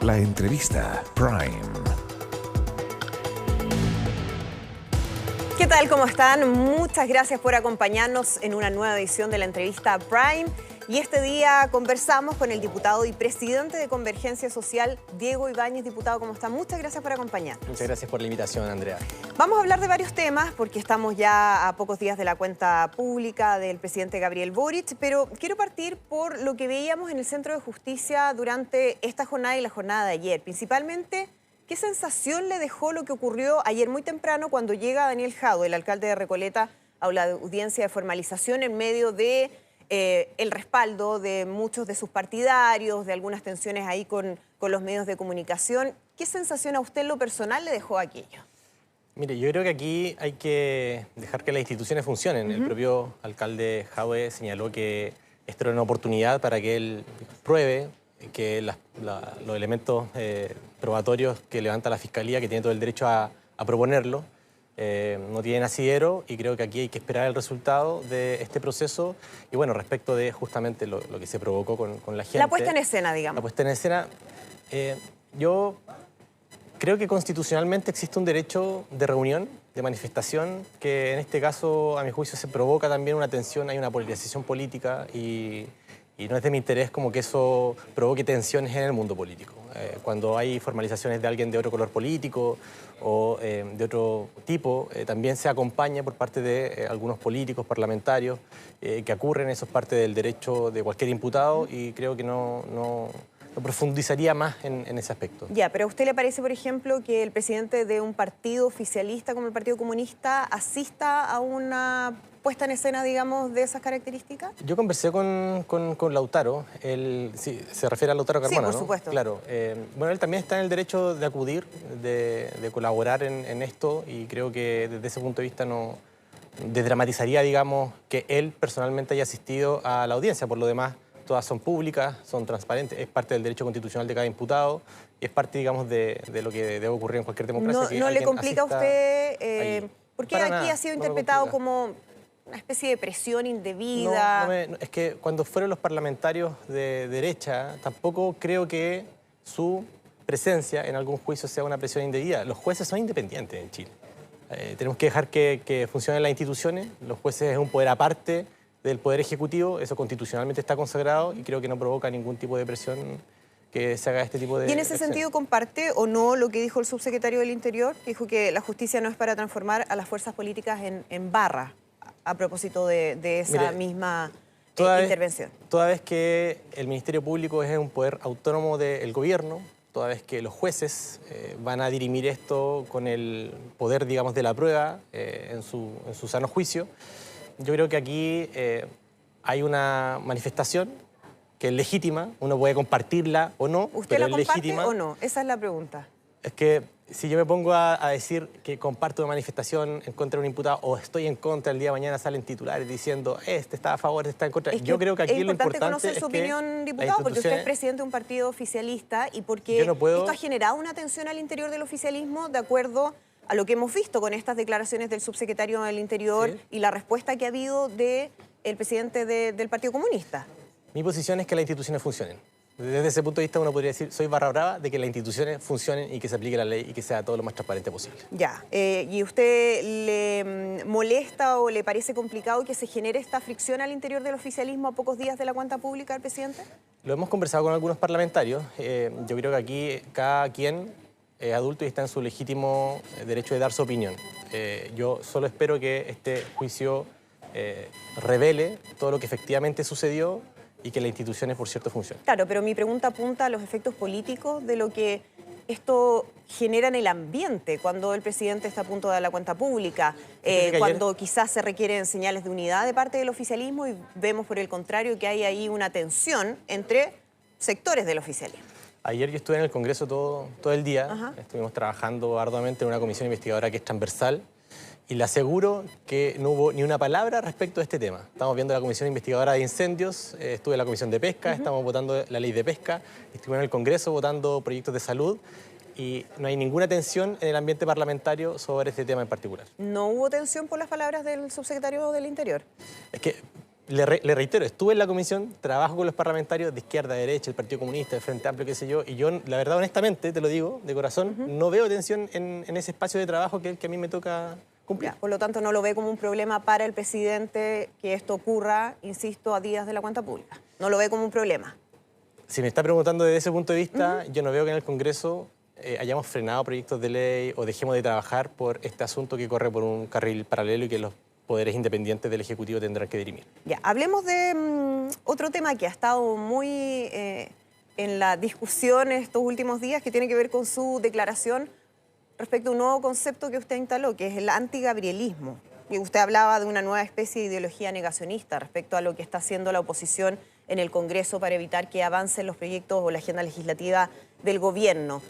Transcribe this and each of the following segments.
La entrevista Prime. ¿Qué tal? ¿Cómo están? Muchas gracias por acompañarnos en una nueva edición de la entrevista Prime. Y este día conversamos con el diputado y presidente de Convergencia Social, Diego Ibáñez. Diputado, ¿cómo está? Muchas gracias por acompañarnos. Muchas gracias por la invitación, Andrea. Vamos a hablar de varios temas porque estamos ya a pocos días de la cuenta pública del presidente Gabriel Boric, pero quiero partir por lo que veíamos en el Centro de Justicia durante esta jornada y la jornada de ayer. Principalmente, ¿qué sensación le dejó lo que ocurrió ayer muy temprano cuando llega Daniel Jadue, el alcalde de Recoleta, a la audiencia de formalización en medio de el respaldo de muchos de sus partidarios, de algunas tensiones ahí con los medios de comunicación? ¿Qué sensación a usted en lo personal le dejó aquello? Mire, yo creo que aquí hay que dejar que las instituciones funcionen. El propio alcalde Jadue señaló que esto era una oportunidad para que él pruebe que los elementos probatorios que levanta la Fiscalía, que tiene todo el derecho a proponerlo, no tienen asidero, y creo que aquí hay que esperar el resultado de este proceso. Y bueno, respecto de justamente lo que se provocó con la gente. La puesta en escena, digamos. La puesta en escena, yo creo que constitucionalmente existe un derecho de reunión, de manifestación, que en este caso, a mi juicio, se provoca también una tensión, hay una polarización política y no es de mi interés como que eso provoque tensiones en el mundo político. Cuando hay formalizaciones de alguien de otro color político o de otro tipo, también se acompaña por parte de algunos políticos, parlamentarios, que ocurren. Eso es parte del derecho de cualquier imputado y creo que no profundizaría más en ese aspecto. Ya, pero ¿a usted le parece, por ejemplo, que el presidente de un partido oficialista como el Partido Comunista asista a una puesta en escena, digamos, de esas características? Yo conversé con Lautaro, sí, se refiere a Lautaro Carmona, sí, por ¿no? supuesto. Claro, bueno, él también está en el derecho de acudir, de colaborar en esto, y creo que desde ese punto de vista no desdramatizaría, digamos, que él personalmente haya asistido a la audiencia. Por lo demás, todas son públicas, son transparentes, es parte del derecho constitucional de cada imputado y es parte, digamos, de lo que debe ocurrir en cualquier democracia. ¿No le complica a usted? Porque aquí nada, ha sido interpretado como una especie de presión indebida. Es que cuando fueron los parlamentarios de derecha, tampoco creo que su presencia en algún juicio sea una presión indebida. Los jueces son independientes en Chile. Tenemos que dejar que funcionen las instituciones. Los jueces es un poder aparte del Poder Ejecutivo, eso constitucionalmente está consagrado y creo que no provoca ningún tipo de presión que se haga este tipo de... ¿Y en ese sentido comparte o no lo que dijo el subsecretario del Interior? Que dijo que la justicia no es para transformar a las fuerzas políticas en barra, a propósito de esa misma intervención. Toda vez que el Ministerio Público es un poder autónomo del gobierno, toda vez que los jueces van a dirimir esto con el poder, digamos, de la prueba en su sano juicio, yo creo que aquí hay una manifestación que es legítima, uno puede compartirla o no, ¿Usted pero la es comparte legítima. o no? Esa es la pregunta. Es que si yo me pongo a decir que comparto una manifestación en contra de un imputado o estoy en contra, el día de mañana salen titulares diciendo este está a favor, este está en contra. Yo creo que aquí lo importante conocer su opinión, diputado, porque usted es presidente de un partido oficialista y porque esto ha generado una tensión al interior del oficialismo de acuerdo a lo que hemos visto con estas declaraciones del subsecretario del Interior, sí, y la respuesta que ha habido del presidente del Partido Comunista. Mi posición es que las instituciones funcionen. Desde ese punto de vista uno podría decir, soy barra brava de que las instituciones funcionen y que se aplique la ley y que sea todo lo más transparente posible. Ya, ¿y usted le molesta o le parece complicado que se genere esta fricción al interior del oficialismo a pocos días de la cuenta pública del presidente? Lo hemos conversado con algunos parlamentarios. Yo creo que aquí cada quien es adulto y está en su legítimo derecho de dar su opinión. Yo solo espero que este juicio revele todo lo que efectivamente sucedió y que las instituciones, por cierto, funcionen. Claro, pero mi pregunta apunta a los efectos políticos de lo que esto genera en el ambiente cuando el presidente está a punto de dar la cuenta pública, cuando quizás se requieren señales de unidad de parte del oficialismo y vemos por el contrario que hay ahí una tensión entre sectores del oficialismo. Ayer yo estuve en el Congreso todo el día. Estuvimos trabajando arduamente en una comisión investigadora que es transversal y le aseguro que no hubo ni una palabra respecto a este tema. Estamos viendo la comisión investigadora de incendios, estuve en la comisión de pesca, estamos votando la ley de pesca, estuve en el Congreso votando proyectos de salud y no hay ninguna tensión en el ambiente parlamentario sobre este tema en particular. ¿No hubo tensión por las palabras del subsecretario del Interior? Es que le reitero, estuve en la comisión, trabajo con los parlamentarios de izquierda, de derecha, el Partido Comunista, el Frente Amplio, qué sé yo, y yo, la verdad, honestamente, te lo digo, de corazón, no veo tensión en ese espacio de trabajo que a mí me toca cumplir. Ya, por lo tanto, no lo ve como un problema para el presidente que esto ocurra, insisto, a días de la cuenta pública. No lo ve como un problema. Si me está preguntando desde ese punto de vista, yo no veo que en el Congreso hayamos frenado proyectos de ley o dejemos de trabajar por este asunto que corre por un carril paralelo y que los poderes independientes del Ejecutivo tendrán que dirimir. Ya, hablemos de otro tema que ha estado muy en la discusión estos últimos días, que tiene que ver con su declaración respecto a un nuevo concepto que usted instaló, que es el antigabrielismo. Y usted hablaba de una nueva especie de ideología negacionista respecto a lo que está haciendo la oposición en el Congreso para evitar que avancen los proyectos o la agenda legislativa del gobierno.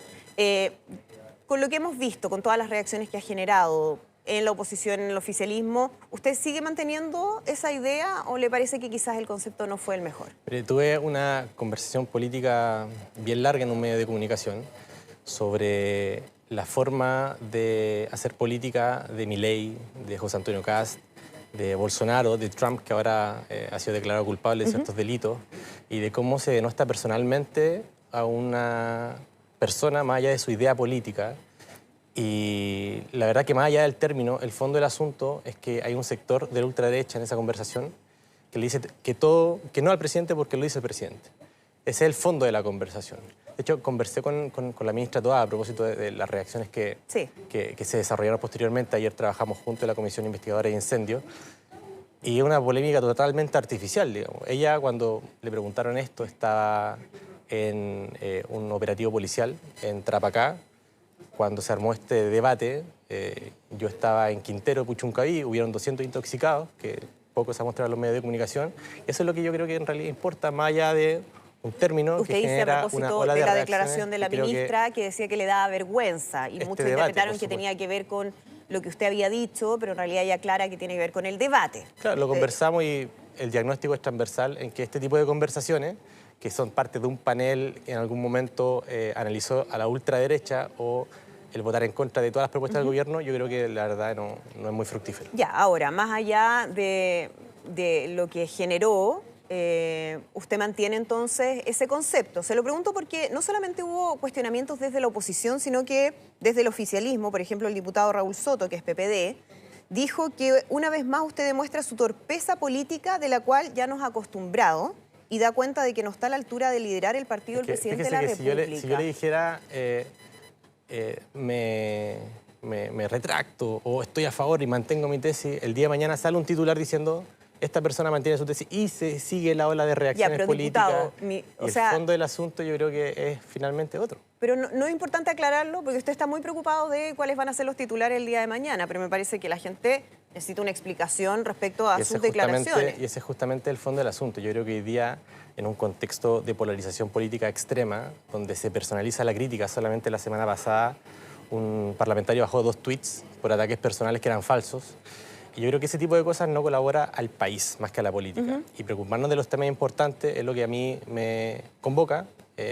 Con lo que hemos visto, con todas las reacciones que ha generado en la oposición, en el oficialismo, ¿usted sigue manteniendo esa idea o le parece que quizás el concepto no fue el mejor? Tuve una conversación política bien larga en un medio de comunicación sobre la forma de hacer política de Milei, de José Antonio Kast, de Bolsonaro, de Trump, que ahora ha sido declarado culpable de ciertos delitos, y de cómo se denota personalmente a una persona más allá de su idea política. Y la verdad que más allá del término, el fondo del asunto es que hay un sector de la ultraderecha en esa conversación que le dice que no al presidente porque lo dice el presidente. Ese es el fondo de la conversación. De hecho, conversé con la ministra Toá a propósito de las reacciones que se desarrollaron posteriormente. Ayer trabajamos junto a la Comisión Investigadora de Incendios y es una polémica totalmente artificial, digamos. Ella, cuando le preguntaron esto, estaba en un operativo policial en Tarapacá. Cuando se armó este debate, yo estaba en Quintero, Puchuncaví, hubieron 200 intoxicados, que poco se ha mostrado en los medios de comunicación. Eso es lo que yo creo que en realidad importa, más allá de un término usted que genera dice a una propósito ola de la reacciones declaración de la ministra que decía que le daba vergüenza y muchos interpretaron que tenía que ver con lo que usted había dicho, pero en realidad ella aclara que tiene que ver con el debate. Claro, lo conversamos y el diagnóstico es transversal en que este tipo de conversaciones, que son parte de un panel que en algún momento analizó a la ultraderecha o el votar en contra de todas las propuestas del gobierno, yo creo que la verdad no es muy fructífero. Ya, ahora, más allá de lo que generó, usted mantiene entonces ese concepto. Se lo pregunto porque no solamente hubo cuestionamientos desde la oposición, sino que desde el oficialismo, por ejemplo, el diputado Raúl Soto, que es PPD, dijo que una vez más usted demuestra su torpeza política de la cual ya nos ha acostumbrado y da cuenta de que no está a la altura de liderar el partido del presidente de la República. Si yo le dijera me retracto o estoy a favor y mantengo mi tesis, el día de mañana sale un titular diciendo esta persona mantiene su tesis y se sigue la ola de reacciones políticas. Diputado, el fondo del asunto yo creo que es finalmente otro. Pero no es importante aclararlo porque usted está muy preocupado de cuáles van a ser los titulares el día de mañana, pero me parece que la gente necesita una explicación respecto a sus declaraciones. Y ese es justamente el fondo del asunto. Yo creo que hoy día, en un contexto de polarización política extrema, donde se personaliza la crítica, solamente la semana pasada un parlamentario bajó 2 tweets por ataques personales que eran falsos. Y yo creo que ese tipo de cosas no colabora al país más que a la política. Y preocuparnos de los temas importantes es lo que a mí me convoca,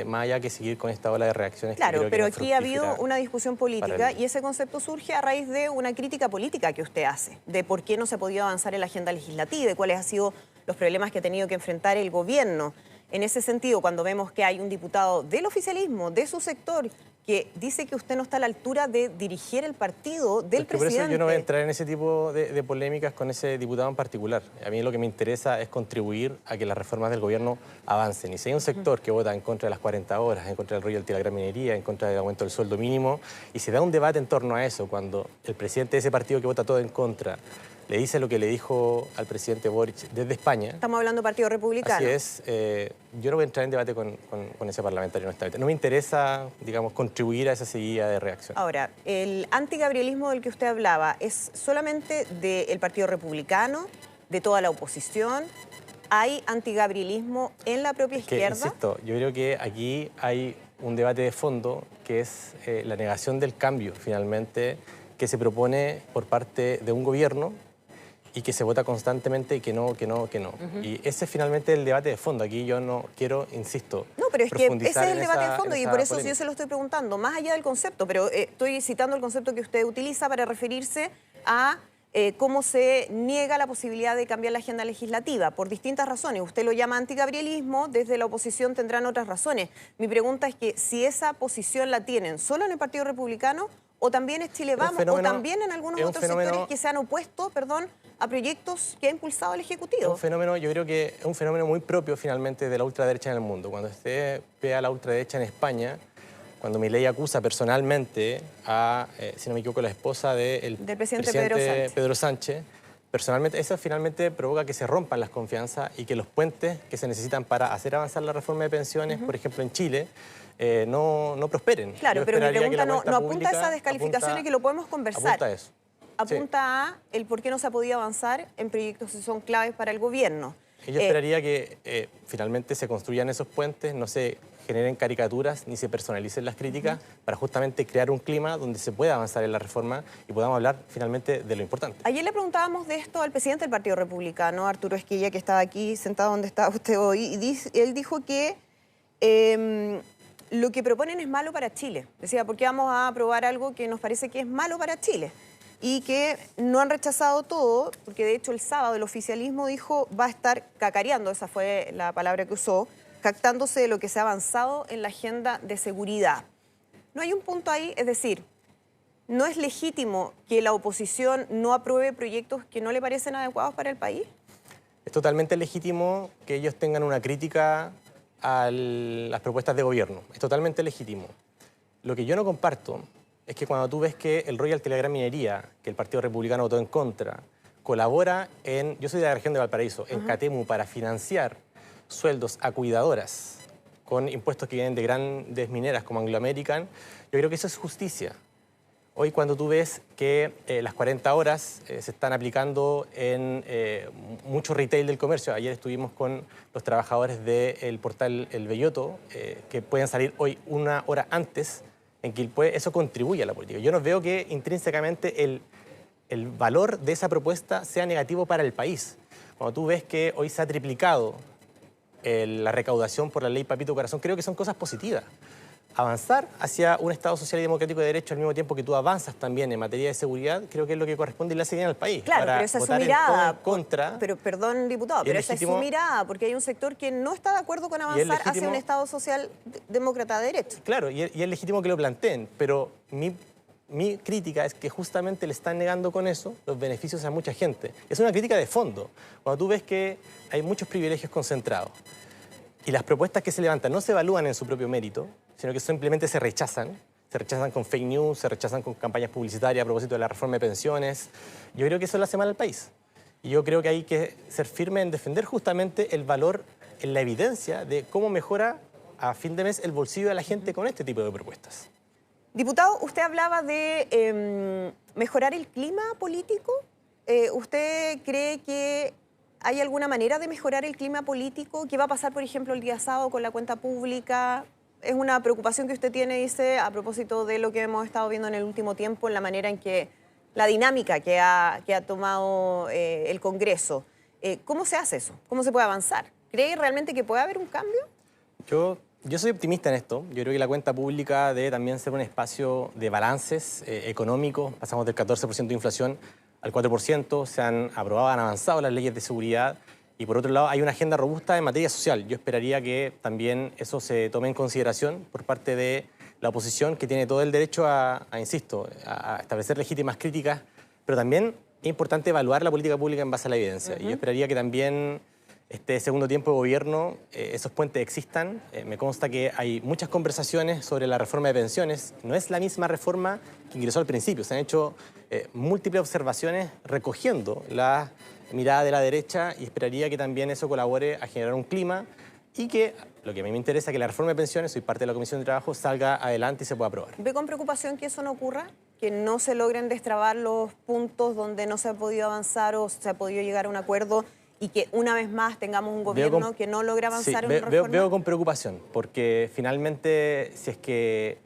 más allá que seguir con esta ola de reacciones. Claro, pero aquí ha habido una discusión política y ese concepto surge a raíz de una crítica política que usted hace, de por qué no se ha podido avanzar en la agenda legislativa, de cuáles han sido los problemas que ha tenido que enfrentar el gobierno. En ese sentido, cuando vemos que hay un diputado del oficialismo, de su sector, que dice que usted no está a la altura de dirigir el partido del presidente. Por eso yo no voy a entrar en ese tipo de polémicas con ese diputado en particular. A mí lo que me interesa es contribuir a que las reformas del gobierno avancen. Y si hay un sector que vota en contra de las 40 horas, en contra del royalty de la gran minería, en contra del aumento del sueldo mínimo, y se da un debate en torno a eso, cuando el presidente de ese partido que vota todo en contra le dice lo que le dijo al presidente Boric desde España. Estamos hablando del Partido Republicano. Así es. Yo no voy a entrar en debate con ese parlamentario, honestamente. No me interesa, digamos, contribuir a esa seguida de reacción. Ahora, el antigabrielismo del que usted hablaba, ¿es solamente del Partido Republicano, de toda la oposición? ¿Hay antigabrielismo en la propia izquierda? Insisto, yo creo que aquí hay un debate de fondo que es la negación del cambio, finalmente, que se propone por parte de un gobierno y que se vota constantemente y que no. Y ese es finalmente el debate de fondo. Aquí yo no quiero, insisto, no, pero es que ese es el debate de fondo y por eso polémica. yo se lo estoy preguntando, más allá del concepto, pero estoy citando el concepto que usted utiliza para referirse a cómo se niega la posibilidad de cambiar la agenda legislativa, por distintas razones. Usted lo llama antigabrielismo, desde la oposición tendrán otras razones. Mi pregunta es que si esa posición la tienen solo en el Partido Republicano, o también es Chile Vamos, o también en algunos otros sectores que se han opuesto, a proyectos que ha impulsado el Ejecutivo. Es un fenómeno, yo creo que es un fenómeno muy propio finalmente de la ultraderecha en el mundo. Cuando usted ve a la ultraderecha en España, cuando Milei acusa personalmente a, si no me equivoco, la esposa del presidente Pedro Sánchez, personalmente eso finalmente provoca que se rompan las confianzas y que los puentes que se necesitan para hacer avanzar la reforma de pensiones, por ejemplo en Chile, no prosperen. Claro, pero mi pregunta no apunta a esas descalificaciones, que lo podemos conversar. Apunta a eso. Apunta a el por qué no se ha podido avanzar en proyectos que son claves para el gobierno. Yo esperaría que finalmente se construyan esos puentes, no se generen caricaturas ni se personalicen las críticas para justamente crear un clima donde se pueda avanzar en la reforma y podamos hablar finalmente de lo importante. Ayer le preguntábamos de esto al presidente del Partido Republicano, Arturo Esquilla, que estaba aquí sentado donde está usted hoy, y él dijo que lo que proponen es malo para Chile. Decía, ¿por qué vamos a aprobar algo que nos parece que es malo para Chile? Y que no han rechazado todo, porque de hecho el sábado el oficialismo dijo va a estar cacareando, esa fue la palabra que usó, jactándose de lo que se ha avanzado en la agenda de seguridad. ¿No hay un punto ahí? Es decir, ¿no es legítimo que la oposición no apruebe proyectos que no le parecen adecuados para el país? Es totalmente legítimo que ellos tengan una crítica a las propuestas de gobierno. Es totalmente legítimo. Lo que yo no comparto es que cuando tú ves que el Royalty de la Gran Minería, que el Partido Republicano votó en contra, colabora en, yo soy de la región de Valparaíso, en Catemu para financiar sueldos a cuidadoras con impuestos que vienen de grandes mineras como Anglo American, yo creo que eso es justicia. Hoy cuando tú ves que las 40 horas se están aplicando en mucho retail del comercio, ayer estuvimos con los trabajadores del portal El Belloto, que pueden salir hoy 1 hora antes en Quilpué, eso contribuye a la política. Yo no veo que intrínsecamente el valor de esa propuesta sea negativo para el país. Cuando tú ves que hoy se ha triplicado la recaudación por la ley Papito Corazón, creo que son cosas positivas. Avanzar hacia un Estado social y democrático de derecho al mismo tiempo que tú avanzas también en materia de seguridad, creo que es lo que corresponde y le hace bien al país. Claro, pero esa es su mirada. Contra, pero perdón, diputado, pero esa es su mirada, porque hay un sector que no está de acuerdo con avanzar hacia un Estado social demócrata de derecho. Claro, y es legítimo que lo planteen, pero mi crítica es que justamente le están negando con eso los beneficios a mucha gente. Es una crítica de fondo. Cuando tú ves que hay muchos privilegios concentrados y las propuestas que se levantan no se evalúan en su propio mérito, sino que simplemente se rechazan con fake news, se rechazan con campañas publicitarias a propósito de la reforma de pensiones. Yo creo que eso le hace mal al país. Y yo creo que hay que ser firme en defender justamente el valor en la evidencia de cómo mejora a fin de mes el bolsillo de la gente con este tipo de propuestas. Diputado, usted hablaba de mejorar el clima político. ¿Usted cree que hay alguna manera de mejorar el clima político? ¿Qué va a pasar, por ejemplo, el día sábado con la cuenta pública? Es una preocupación que usted tiene, dice, a propósito de lo que hemos estado viendo en el último tiempo, en la manera en que, la dinámica que ha tomado el Congreso. ¿Cómo se hace eso? ¿Cómo se puede avanzar? ¿Cree realmente que puede haber un cambio? Yo soy optimista en esto. Yo creo que la cuenta pública debe también ser un espacio de balances económicos. Pasamos del 14% de inflación al 4%, se han aprobado, han avanzado las leyes de seguridad y por otro lado hay una agenda robusta en materia social. Yo esperaría que también eso se tome en consideración por parte de la oposición, que tiene todo el derecho insisto, a establecer legítimas críticas, pero también es importante evaluar la política pública en base a la evidencia. Y yo esperaría que también este segundo tiempo de gobierno esos puentes existan. Me consta que hay muchas conversaciones sobre la reforma de pensiones. No es la misma reforma que ingresó al principio. Se han hecho múltiples observaciones recogiendo la mirada de la derecha y esperaría que también eso colabore a generar un clima y que, lo que a mí me interesa, que la reforma de pensiones, soy parte de la Comisión de Trabajo, salga adelante y se pueda aprobar. ¿Ve con preocupación que eso no ocurra? ¿Que no se logren destrabar los puntos donde no se ha podido avanzar o se ha podido llegar a un acuerdo y que una vez más tengamos un gobierno que no logra avanzar en una reforma? Veo con preocupación, porque finalmente, si es que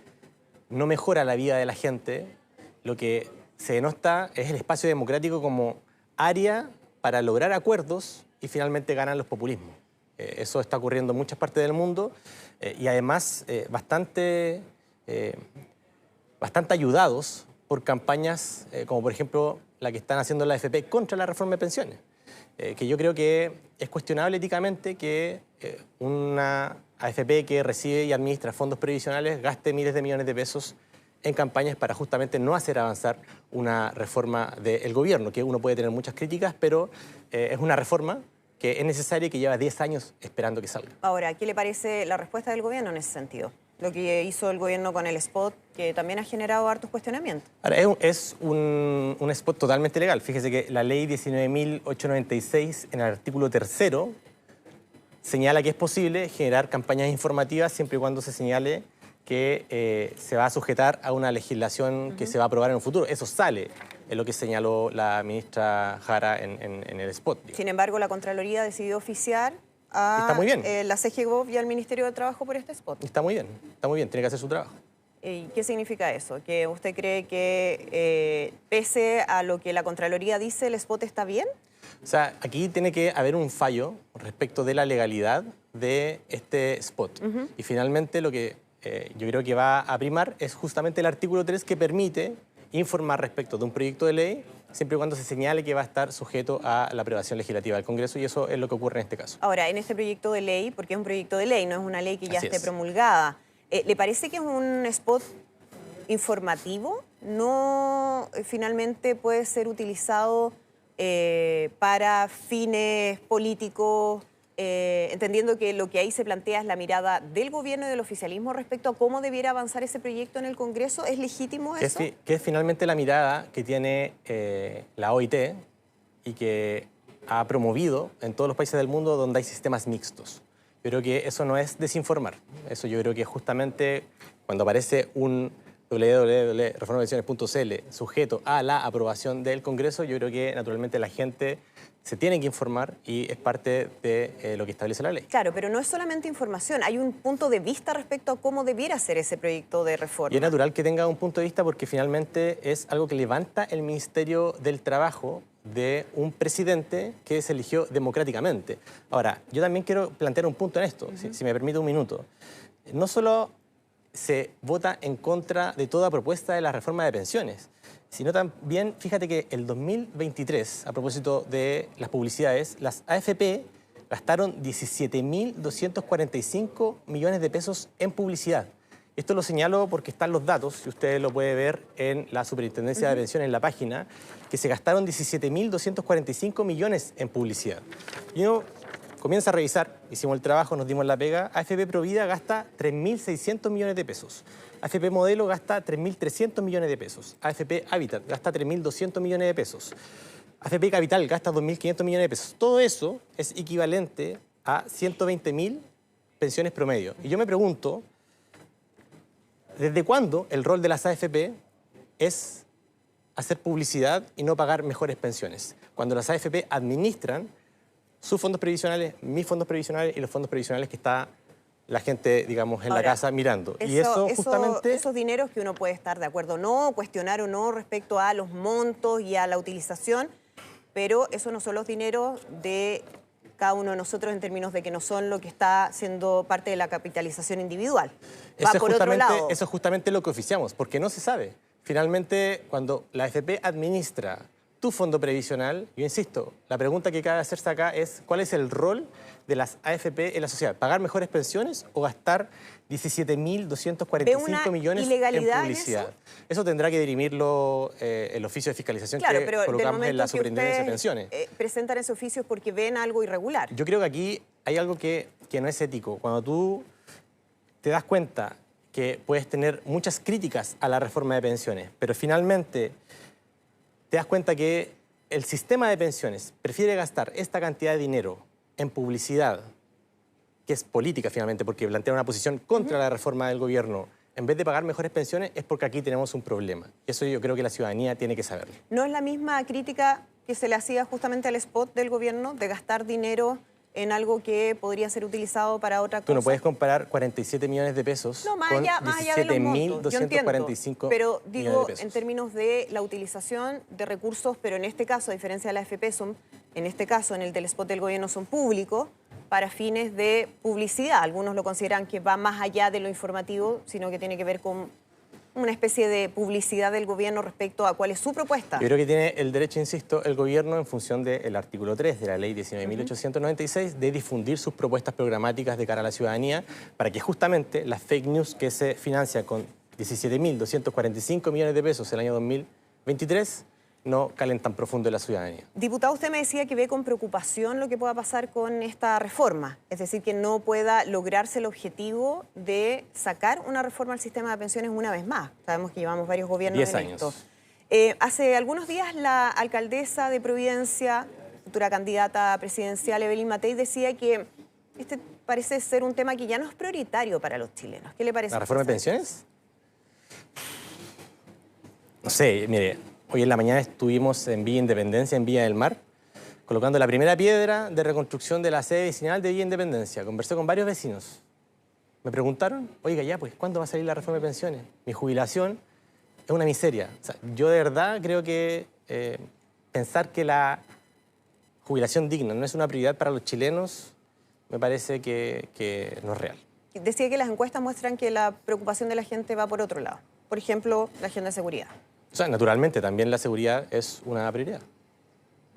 no mejora la vida de la gente, lo que se denota es el espacio democrático como área para lograr acuerdos y finalmente ganan los populismos. Eso está ocurriendo en muchas partes del mundo y además bastante ayudados por campañas como por ejemplo la que están haciendo la AFP contra la reforma de pensiones. Que yo creo que es cuestionable éticamente que una AFP que recibe y administra fondos previsionales gaste miles de millones de pesos en campañas para justamente no hacer avanzar una reforma del gobierno, que uno puede tener muchas críticas, pero es una reforma que es necesaria y que lleva 10 años esperando que salga. Ahora, ¿qué le parece la respuesta del gobierno en ese sentido? Lo que hizo el gobierno con el spot, que también ha generado hartos cuestionamientos. Ahora, es un spot totalmente legal. Fíjese que la ley 19.896, en el artículo 3º, señala que es posible generar campañas informativas siempre y cuando se señale que se va a sujetar a una legislación que se va a aprobar en un futuro. Eso sale en lo que señaló la ministra Jara en el spot. Digamos. Sin embargo, la Contraloría decidió oficiar a Está muy bien. la CGGOV y al Ministerio de Trabajo por este spot. Está muy bien, tiene que hacer su trabajo. ¿Y qué significa eso? ¿Que usted cree que pese a lo que la Contraloría dice, el spot está bien? O sea, aquí tiene que haber un fallo respecto de la legalidad de este spot. Y finalmente lo que yo creo que va a primar es justamente el artículo 3 que permite informar respecto de un proyecto de ley siempre y cuando se señale que va a estar sujeto a la aprobación legislativa del Congreso y eso es lo que ocurre en este caso. Ahora, en este proyecto de ley, porque es un proyecto de ley, no es una ley que ya Así esté es. promulgada, ¿le parece que es un spot informativo? ¿No finalmente puede ser utilizado para fines políticos, entendiendo que lo que ahí se plantea es la mirada del gobierno y del oficialismo respecto a cómo debiera avanzar ese proyecto en el Congreso? ¿Es legítimo eso? Que es finalmente la mirada que tiene la OIT y que ha promovido en todos los países del mundo donde hay sistemas mixtos. Yo creo que eso no es desinformar. Eso yo creo que justamente cuando aparece un www.reformapensiones.cl sujeto a la aprobación del Congreso, yo creo que naturalmente la gente se tiene que informar y es parte de lo que establece la ley. Claro, pero no es solamente información, hay un punto de vista respecto a cómo debiera ser ese proyecto de reforma. Y es natural que tenga un punto de vista porque finalmente es algo que levanta el Ministerio del Trabajo de un presidente que se eligió democráticamente. Ahora, yo también quiero plantear un punto en esto, si me permite un minuto. No solo se vota en contra de toda propuesta de la reforma de pensiones, sino también, fíjate que el 2023, a propósito de las publicidades, las AFP gastaron 17.245 millones de pesos en publicidad. Esto lo señalo porque están los datos, y usted lo puede ver en la Superintendencia de Pensiones, en la página, que se gastaron 17.245 millones en publicidad. Y uno comienza a revisar, hicimos el trabajo, nos dimos la pega, AFP Provida gasta 3.600 millones de pesos, AFP Modelo gasta 3.300 millones de pesos, AFP Habitat gasta 3.200 millones de pesos, AFP Capital gasta 2.500 millones de pesos. Todo eso es equivalente a 120.000 pensiones promedio. Y yo me pregunto, ¿desde cuándo el rol de las AFP es hacer publicidad y no pagar mejores pensiones? Cuando las AFP administran sus fondos previsionales, mis fondos previsionales y los fondos previsionales que está la gente, digamos, en la casa mirando. Y eso justamente... Esos dineros que uno puede estar de acuerdo o no, cuestionar o no respecto a los montos y a la utilización, pero esos no son los dineros de cada uno de nosotros en términos de que no son lo que está siendo parte de la capitalización individual. Va por otro lado. Eso es justamente lo que oficiamos, porque no se sabe. Finalmente, cuando la AFP administra tu fondo previsional, yo insisto, la pregunta que cabe hacerse acá es ¿cuál es el rol de las AFP en la sociedad? ¿Pagar mejores pensiones o gastar 17.245 millones en publicidad? Eso tendrá que dirimirlo el oficio de fiscalización que colocamos en la Superintendencia de Pensiones. Presentan ese oficio es porque ven algo irregular. Yo creo que aquí hay algo que no es ético. Cuando tú te das cuenta que puedes tener muchas críticas a la reforma de pensiones, pero finalmente te das cuenta que el sistema de pensiones prefiere gastar esta cantidad de dinero en publicidad, que es política finalmente, porque plantea una posición contra la reforma del gobierno, en vez de pagar mejores pensiones, es porque aquí tenemos un problema. Eso yo creo que la ciudadanía tiene que saberlo. ¿No es la misma crítica que se le hacía justamente al spot del gobierno de gastar dinero en algo que podría ser utilizado para otra cosa? Tú no puedes comparar 47 millones de pesos con 17.245 pero digo, millones de pesos. En términos de la utilización de recursos, pero en este caso, a diferencia de la AFP, en este caso, en el del spot del gobierno, son públicos para fines de publicidad. Algunos lo consideran que va más allá de lo informativo, sino que tiene que ver con una especie de publicidad del gobierno respecto a cuál es su propuesta. Yo creo que tiene el derecho, insisto, el gobierno en función del artículo 3 de la ley 19.896 de difundir sus propuestas programáticas de cara a la ciudadanía para que justamente las fake news que se financian con 17.245 millones de pesos el año 2023 no calen tan profundo en la ciudadanía. Diputado, usted me decía que ve con preocupación lo que pueda pasar con esta reforma, es decir, que no pueda lograrse el objetivo de sacar una reforma al sistema de pensiones una vez más. Sabemos que llevamos varios gobiernos 10 en años. esto. Hace algunos días la alcaldesa de Providencia, futura candidata presidencial, Evelyn Matei, decía que este parece ser un tema que ya no es prioritario para los chilenos. ¿Qué le parece? ¿La reforma de pensiones? No sé, mire, hoy en la mañana estuvimos en Villa Independencia, en Villa del Mar, colocando la primera piedra de reconstrucción de la sede vecinal de Villa Independencia. Conversé con varios vecinos. Me preguntaron, oiga, ya, pues, ¿cuándo va a salir la reforma de pensiones? Mi jubilación es una miseria. O sea, yo de verdad creo que pensar que la jubilación digna no es una prioridad para los chilenos, me parece que no es real. Decía que las encuestas muestran que la preocupación de la gente va por otro lado. Por ejemplo, la agenda de seguridad. O sea, naturalmente, también la seguridad es una prioridad.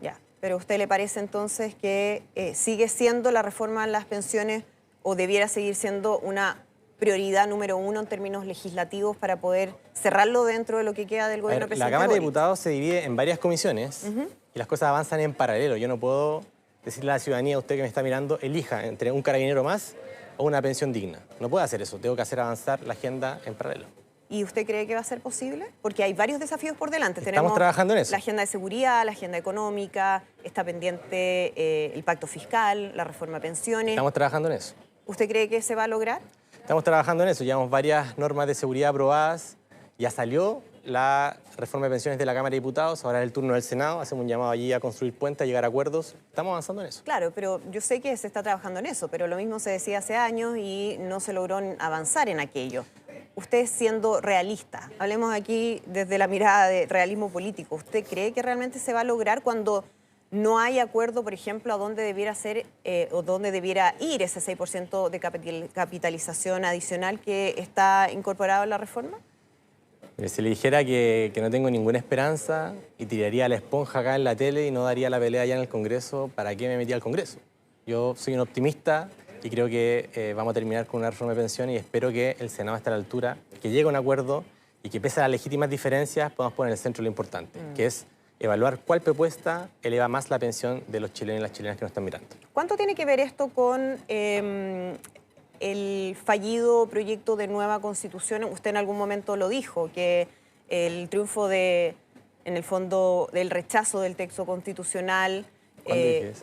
Ya, pero ¿a usted le parece entonces que sigue siendo la reforma en las pensiones o debiera seguir siendo una prioridad número uno en términos legislativos para poder cerrarlo dentro de lo que queda del gobierno del presidente La Cámara de Boric? Diputados se divide en varias comisiones y las cosas avanzan en paralelo. Yo no puedo decirle a la ciudadanía, a usted que me está mirando, elija entre un carabinero más o una pensión digna. No puedo hacer eso, tengo que hacer avanzar la agenda en paralelo. ¿Y usted cree que va a ser posible? Porque hay varios desafíos por delante. Estamos trabajando en eso. La agenda de seguridad, la agenda económica, está pendiente el pacto fiscal, la reforma de pensiones. Estamos trabajando en eso. ¿Usted cree que se va a lograr? Estamos trabajando en eso. Llevamos varias normas de seguridad aprobadas. Ya salió la reforma de pensiones de la Cámara de Diputados. Ahora es el turno del Senado. Hacemos un llamado allí a construir puentes, a llegar a acuerdos. Estamos avanzando en eso. Claro, pero yo sé que se está trabajando en eso, pero lo mismo se decía hace años y no se logró avanzar en aquello. Usted siendo realista, hablemos aquí desde la mirada de realismo político, ¿usted cree que realmente se va a lograr cuando no hay acuerdo, por ejemplo, a dónde debiera ser o dónde debiera ir ese 6% de capitalización adicional que está incorporado en la reforma? Si le dijera que no tengo ninguna esperanza y tiraría la esponja acá en la tele y no daría la pelea allá en el Congreso, ¿para qué me metí al Congreso? Yo soy un optimista y creo que vamos a terminar con una reforma de pensiones y espero que el Senado esté a la altura, que llegue a un acuerdo y que pese a las legítimas diferencias podamos poner en el centro lo importante, que es evaluar cuál propuesta eleva más la pensión de los chilenos y las chilenas que nos están mirando. ¿Cuánto tiene que ver esto con el fallido proyecto de nueva Constitución? Usted en algún momento lo dijo, que el triunfo en el fondo, del rechazo del texto constitucional,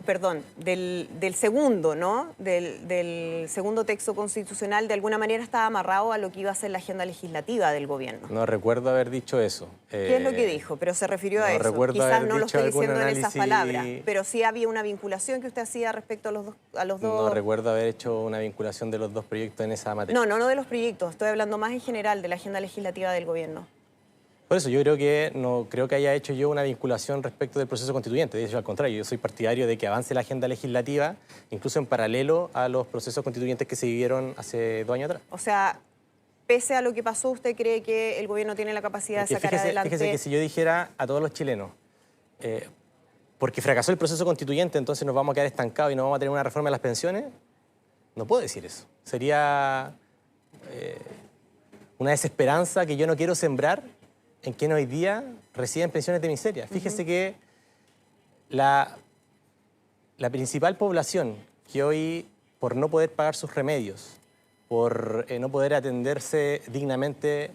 perdón, del segundo, ¿no? Del segundo texto constitucional, de alguna manera estaba amarrado a lo que iba a ser la agenda legislativa del gobierno. No recuerdo haber dicho eso. ¿Qué es lo que dijo? Pero se refirió a eso. Recuerdo Quizás haber no lo dicho estoy algún diciendo en esas análisis... palabras, pero sí había una vinculación que usted hacía respecto a los dos... No recuerdo haber hecho una vinculación de los dos proyectos en esa materia. No de los proyectos, estoy hablando más en general de la agenda legislativa del gobierno. Por eso yo creo que no creo que haya hecho yo una vinculación respecto del proceso constituyente. De hecho, al contrario, yo soy partidario de que avance la agenda legislativa, incluso en paralelo a los procesos constituyentes que se vivieron hace 2 años atrás. O sea, pese a lo que pasó, ¿usted cree que el gobierno tiene la capacidad de sacar adelante? Fíjese que si yo dijera a todos los chilenos, porque fracasó el proceso constituyente, entonces nos vamos a quedar estancados y no vamos a tener una reforma de las pensiones, no puedo decir eso. Sería una desesperanza que yo no quiero sembrar en quien hoy día reciben pensiones de miseria. Fíjese que la principal población que hoy, por no poder pagar sus remedios, por no poder atenderse dignamente,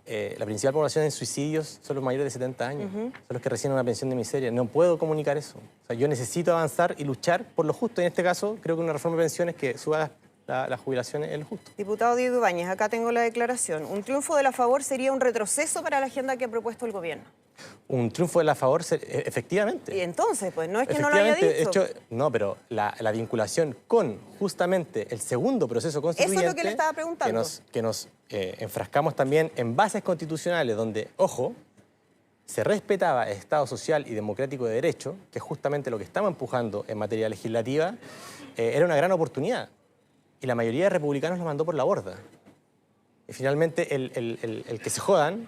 la principal población en suicidios son los mayores de 70 años, son los que reciben una pensión de miseria. No puedo comunicar eso. O sea, yo necesito avanzar y luchar por lo justo. Y en este caso, creo que una reforma de pensiones que suba las jubilaciones es lo justo. Diputado Diego Ibáñez, acá tengo la declaración. Un triunfo de la favor sería un retroceso para la agenda que ha propuesto el gobierno. Un triunfo de la favor, efectivamente. Y entonces, pues, no es que no lo haya dicho. De hecho, no, pero la vinculación con justamente el segundo proceso constituyente... Eso es lo que le estaba preguntando. Que nos enfrascamos también en bases constitucionales donde, ojo, se respetaba el Estado social y democrático de derecho, que es justamente lo que estamos empujando en materia legislativa, era una gran oportunidad. Y la mayoría de republicanos lo mandó por la borda. Y finalmente, el que se jodan,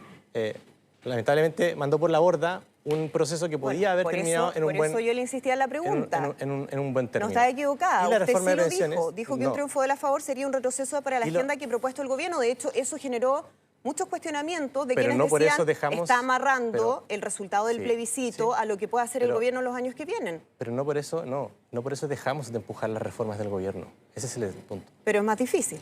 lamentablemente, mandó por la borda un proceso que podía haber terminado en un buen... Por eso yo le insistía en la pregunta. En un buen término. No está equivocada. Y la Usted reforma sí de lo pensiones, dijo que un triunfo de la favor sería un retroceso para la agenda que ha propuesto el gobierno. De hecho, eso generó muchos cuestionamientos de pero quienes no por decían eso dejamos, está amarrando el resultado del plebiscito a lo que pueda hacer el gobierno en los años que vienen. Pero no por eso dejamos de empujar las reformas del gobierno. Ese es el punto. Pero es más difícil.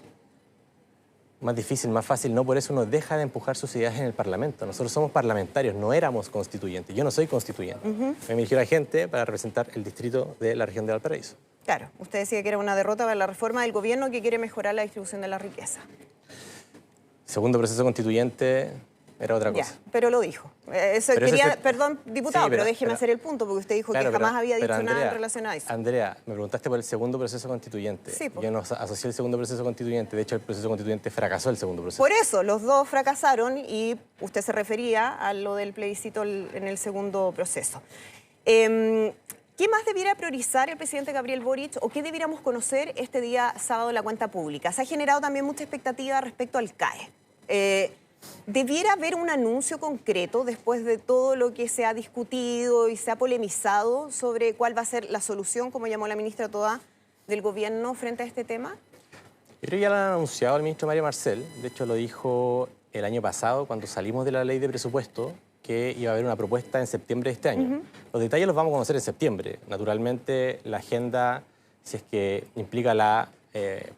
Más difícil, más fácil. No por eso uno deja de empujar sus ideas en el Parlamento. Nosotros somos parlamentarios, no éramos constituyentes. Yo no soy constituyente. Me eligió la gente para representar el distrito de la región de Valparaíso. Claro, usted decía que era una derrota para la reforma del gobierno que quiere mejorar la distribución de la riqueza. Segundo proceso constituyente era otra cosa. Ya, pero lo dijo. Perdón, diputado, pero déjeme hacer el punto, porque usted dijo que jamás había dicho nada en relación a eso. Andrea, me preguntaste por el segundo proceso constituyente. Sí, yo no asocié el segundo proceso constituyente. De hecho, el proceso constituyente fracasó el segundo proceso. Por eso, los dos fracasaron y usted se refería a lo del plebiscito en el segundo proceso. ¿Qué más debiera priorizar el presidente Gabriel Boric o qué debiéramos conocer este día sábado en la cuenta pública? Se ha generado también mucha expectativa respecto al CAE. ¿Debiera haber un anuncio concreto después de todo lo que se ha discutido y se ha polemizado sobre cuál va a ser la solución, como llamó la ministra Toá, del gobierno frente a este tema? Yo creo que ya lo han anunciado el ministro Mario Marcel. De hecho, lo dijo el año pasado cuando salimos de la ley de presupuesto, que iba a haber una propuesta en septiembre de este año. Los detalles los vamos a conocer en septiembre. Naturalmente, la agenda, si es que implica la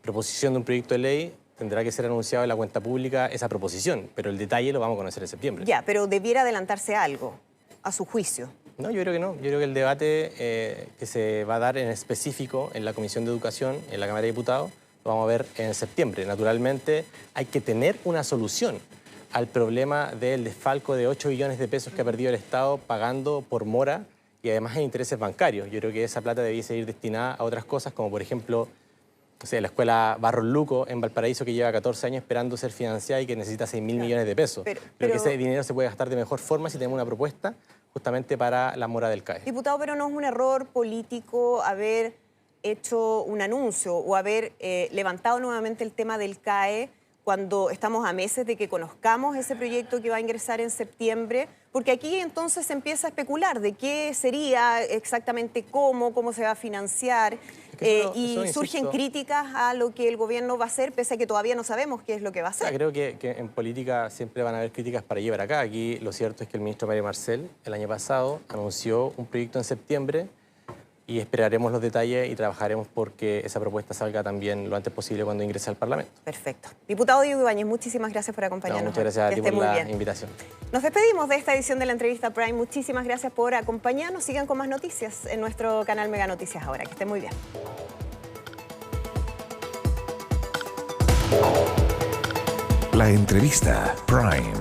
proposición de un proyecto de ley, tendrá que ser anunciado en la cuenta pública esa proposición, pero el detalle lo vamos a conocer en septiembre. Ya, pero debiera adelantarse algo, a su juicio. No, yo creo que no. Yo creo que el debate que se va a dar en específico en la Comisión de Educación, en la Cámara de Diputados, lo vamos a ver en septiembre. Naturalmente, hay que tener una solución al problema del desfalco de 8 billones de pesos que ha perdido el Estado pagando por mora y además en intereses bancarios. Yo creo que esa plata debiese ir destinada a otras cosas, como por ejemplo, o sea, la escuela Barros Luco en Valparaíso, que lleva 14 años esperando ser financiada y que necesita 6.000 millones de pesos. Pero que ese dinero se puede gastar de mejor forma si tenemos una propuesta justamente para la mora del CAE. Diputado, pero no es un error político haber hecho un anuncio o haber levantado nuevamente el tema del CAE cuando estamos a meses de que conozcamos ese proyecto que va a ingresar en septiembre, porque aquí entonces se empieza a especular de qué sería exactamente cómo se va a financiar, y surgen críticas a lo que el gobierno va a hacer, pese a que todavía no sabemos qué es lo que va a hacer. Creo que en política siempre van a haber críticas para llevar acá. Aquí lo cierto es que el ministro Mario Marcel el año pasado anunció un proyecto en septiembre y esperaremos los detalles y trabajaremos porque esa propuesta salga también lo antes posible cuando ingrese al Parlamento. Perfecto. Diputado Diego Ibáñez, muchísimas gracias por acompañarnos. Muchas gracias a ti por la invitación. Nos despedimos de esta edición de la entrevista Prime. Muchísimas gracias por acompañarnos. Sigan con más noticias en nuestro canal Mega Noticias ahora. Que estén muy bien. La entrevista Prime.